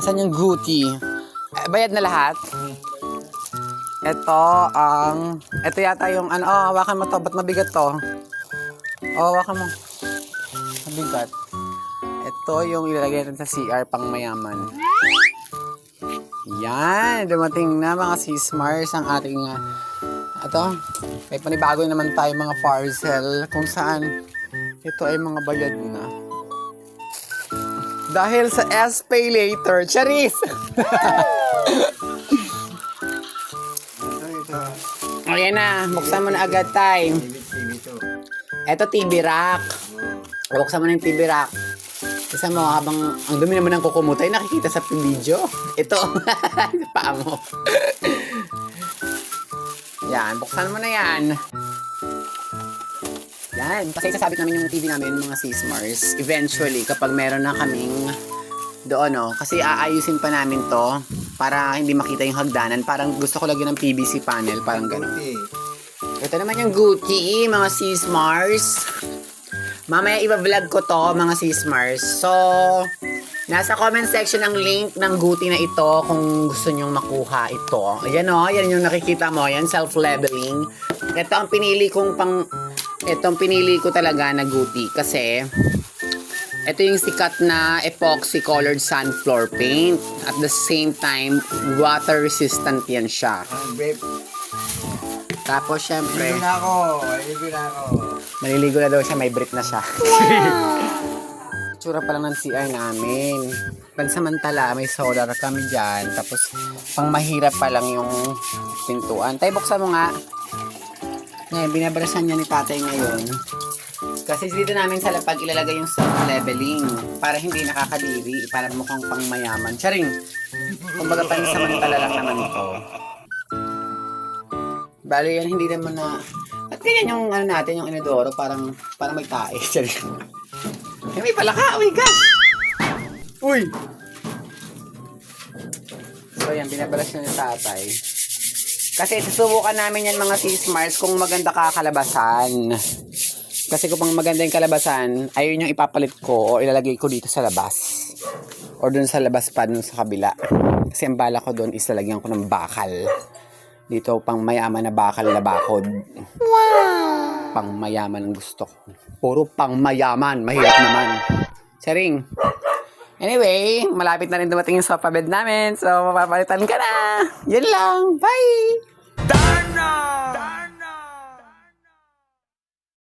Saan yung Gucci? Bayad na lahat? Ito yata yung ano, hawakan mo to. Ba't mabigat to? Hawakan mo. Mabigat. Ito yung ilalagay natin sa CR pang mayaman. Yan, dumating na mga sis-Mars ang ating may panibago naman tayo mga parcel kung saan ito ay mga bayad na. Dahil sa S-Pay later, Charis! Ayan na, buksan mo na agad tayo. Ito TV rack. Buksan mo na yung TV rack. Isa mo, habang ang dumi naman ng kuko mo, tayo nakikita sa video. Ito, paa mo. Yan, buksan mo na yan. Yan, kasi sasabit namin yung TV namin, mga sis-Mars. Eventually, kapag meron na kaming doon, kasi aayusin pa namin to para hindi makita yung hagdanan. Parang gusto ko lagyan ng PVC panel, parang gano'n. Ito naman yung Gucci, mga sis-Mars. Mamaya i-vlog ko to, mga sis-Mars. So, nasa comment section ang link ng Gucci na ito kung gusto nyong makuha ito. Ayan yan yung nakikita mo, yan self-leveling. Ito ang pinili ko talaga na Gucci kasi ito yung sikat na epoxy colored sand floor paint. At the same time, water resistant yan siya. Tapos syempre, maliligo na daw siya, may brick na siya. Tsura pa lang ng CR namin. Pansamantala, may solar kami dyan. Tapos, pang mahirap pa lang yung pintuan. Tay, buksan mo nga. Ngayon, binabarasan niya ni tatay ngayon. Kasi dito namin sa lapag ilalagay yung self-leveling para hindi nakakadiri, para mukhang pang mayaman. Charing, kumbaga pansamantala lang naman ito. Bali yan, hindi naman na... At ganyan yung natin, yung inodoro, parang may tae. Charing. May palaka, oh my gosh! Uy! So yan, binabalas na ni tatay. Kasi susubukan namin yan mga sis-Mars kung maganda kakalabasan. Kasi kung pang maganda yung kalabasan, ayun yung ipapalit ko o ilalagay ko dito sa labas. Or dun sa labas pa, dun sa kabila. Kasi ang bala ko dun is lalagyan ko ng bakal. Dito pang mayaman na bakal na bakod. Wow! Pang mayaman ang gusto ko. Puro pang mayaman, mahirap naman. Sharing. Anyway, malapit na rin dumating yung sofa bed namin. So, mapapalitan ka na. Yun lang. Bye!